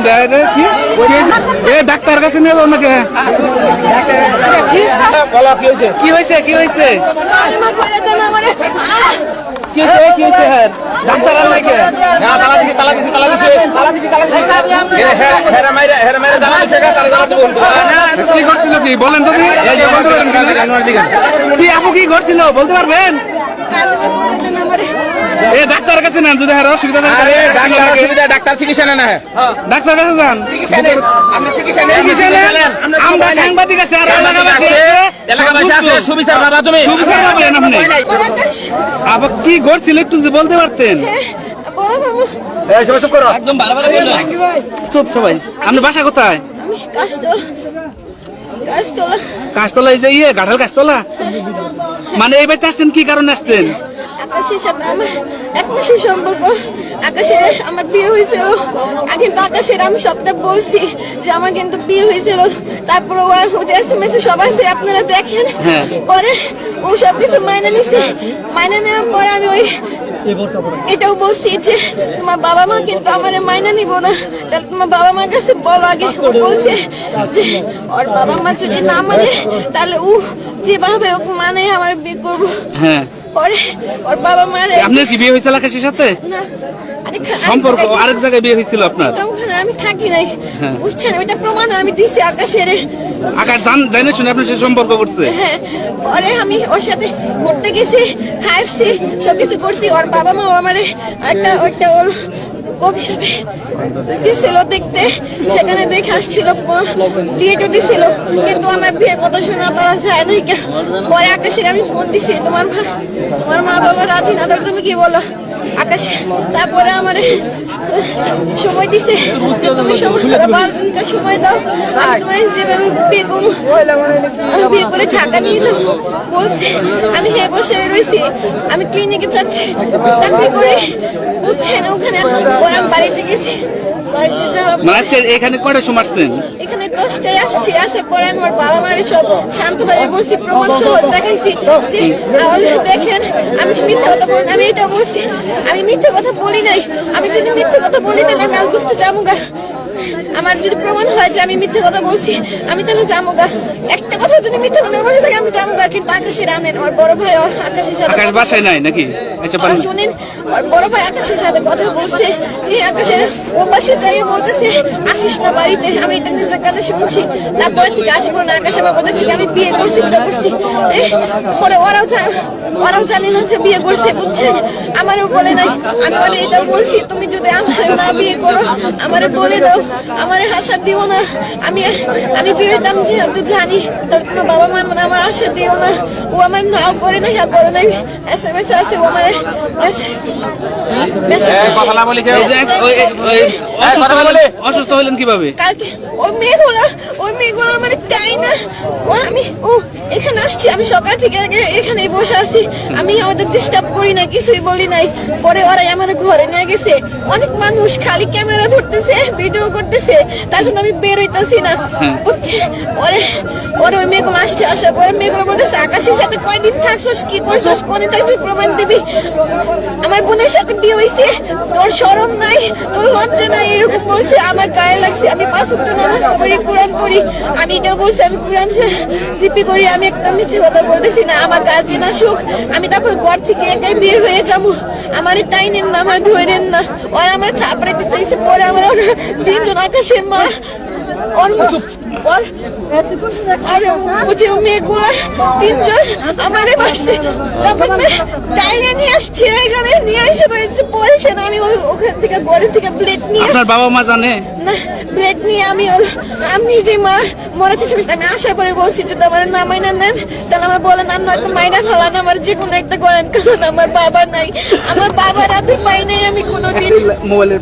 দেয় রে কি এ ডাক্তার কাছে নিয়ে যাও নাকি কি হয়েছে কি হয়েছে কি হয়েছে হ্যাঁ ডাক্তার আর নাই কে কি করছিল কি বলেন তো কি আপু কি করছিল বলতে পারবেন এ ডাক্তার কাছে নেন যদি অসুবিধা ডাক্তার চিকিৎসা নেন ডাক্তার কাছে যান আমরা সাংবাদিক আছে আর আবার কি করছিল একটু বলতে পারতেন একদম ভালো ভালো চুপ সবাই আপনার বাসা কোথায় কাশতলা এই যে ইয়ে গাঠাল কাশতলা মানে এই বাড়িতে আসছেন কি কারণে আসছেন আকাশের সাথে আমার এক মাসের সম্পর্ক আকাশের আমার বিয়ে হয়েছিল কিন্তু আকাশের আমি সবটা বলছি যে আমার কিন্তু বিয়ে হয়েছিল তারপরে ও যে এসএমএস সবাই আপনারা দেখেন পরে ও সবকিছু মাইনে নিছে মাইনে নেওয়ার পরে আমি ওই এটাও বলছি যে তোমার বাবা মা কিন্তু আমার মাইনা নিব না তাহলে তোমার বাবা মার কাছে বলো আগে বলছে যে ওর বাবা মা যদি না মানে তাহলে ও যেভাবে ওকে মানে আমার বিয়ে করবো পরে ওর বাবা মার আপনার কি বিয়ে হয়েছিল আকাশের সাথে না সম্পর্ক আরেক জায়গায় বিয়ে হয়েছিল আপনার ওখানে আমি থাকি নাই বুঝছেন ওইটা প্রমাণ আমি দিছি আকাশের আকাশ জানে শুনে আপনার সাথে সম্পর্ক করছে পরে আমি ওর সাথে ঘুরতে গেছি খাইছি সবকিছু করছি ওর বাবা মা আমার একটা ওর কবি সবে দিছিল দেখতে সেখানে দেখে আসছিল ডিএটও দিছিল কিন্তু আমার বিয়ের কথা শোনা তারা যায় নাই পরে আকাশের আমি ফোন দিছি তোমার মা বাবা রাজি না তুমি কি বলো আকাশ তারপরে আমার সময় দিছে যে তুমি সময় দাও আমি তোমার যেভাবে বিয়ে করে ঢাকা নিয়ে যাও বলছে আমি বসে রয়েছি আমি ক্লিনিকে চাকরি করে বুঝছেন ওখানে ওরা বাড়িতে গেছি বাড়িতে যাওয়া এখানে কয়টা সময় আসছেন এখানে 10টায় আসছি আসার পরে আমার বাবা মারে সব শান্তভাবে বলছি প্রমাণ সহ দেখাইছি যে দেখেন আমি মিথ্যা কথা বলি আমি এটা বলছি আমি মিথ্যা কথা বলি নাই আমি যদি মিথ্যা কথা বলি তাহলে আমি বুঝতে যাবো গা আমার যদি প্রমাণ হয় যে আমি মিথ্যা কথা বলছি আমি তাহলে যাবো গা একটা কথা যদি মিথ্যা কথা বলে থাকি আমি যাবো গা কিন্তু আকাশের আনেন আমার বড় ভাই আকাশের সাথে আকাশ বাসায় নাই নাকি শুনেন আর বড় ভাই আকাশের সাথে কথা বলছে এই আকাশের ও পাশে যাইয়ে বলতেছে আসিস না বাড়িতে আমি এটা নিজের কানে শুনছি তারপরে থেকে আসবো না আকাশ আবার বলতেছে আমি বিয়ে করছি ওটা করছি পরে ওরাও জানে না যে বিয়ে করছে বুঝছেন আমারও বলে নাই আমি মানে এটাও বলছি তুমি যদি আমার না বিয়ে করো আমারে বলে দাও আমারে আশা দিও না আমি বিয়েটা জানি তাহলে তোমার বাবা মা মানে আমার আশা দিও না ও আমার নাও করে নাই করে নাই এসএমএস আছে ও আমার অসুস্থ হলেন কিভাবে কালকে ওই মেয়েগুলো মানে তাই না ও এখানে আসছি আমি সকাল থেকে এখানে বসে আছি আমি ওদের ডিস্টার্ব করি না কিছুই বলি নাই পরে ওরাই আমার ঘরে নিয়ে গেছে অনেক মানুষ খালি ক্যামেরা ধরতেছে ভিডিও করতেছে তার জন্য আমি বের হইতেছি না বুঝছে পরে ওই মেয়েগুলো আসছে আসার পরে মেয়েগুলো বলতেছে আকাশের সাথে কয়দিন থাকছস কি করছস কোনে থাকছিস প্রমাণ দিবি আমার বোনের সাথে বিয়ে হয়েছে তোর শরম নাই তোর লজ্জা নাই এরকম বলছে আমার গায়ে লাগছে আমি 5 ওয়াক্ত নামাজ পড়ি কোরআন পড়ি আমি এটাও বলছি আমি কোরআন দিপি করি আমি একদম মিথ্যে কথা বলতেছি না আমার গার্জেন আসুক আমি তারপর ঘর থেকে একাই বের হয়ে যাবো আমার তাই নেন না আমার ধরেন না ওরা আমার থাপড়াইতে চাইছে পরে আমার তিনজন আকাশের মা আর মেয়েগুলা তিনজন আমারে মারছে তারপর টাইনে নিয়ে আসছে এখানে নিয়ে এসে বলছে পরেছেন আমি ওখান থেকে ঘরে থেকে ব্লেড নিয়ে আপনার বাবা মা জানে না ব্লেড নিয়ে আমি নিজে মরা চেষ্টা করছি আমি আসার পরে বলছি যদি আমার না মাইনা নেন তাহলে আমার বলেন আর নয়তো মাইনা ফেলান আমার যে কোনো একটা করেন কারণ আমার বাবা নাই আমার বাবার হাতে পাই নাই আমি কোনোদিন মোবাইলের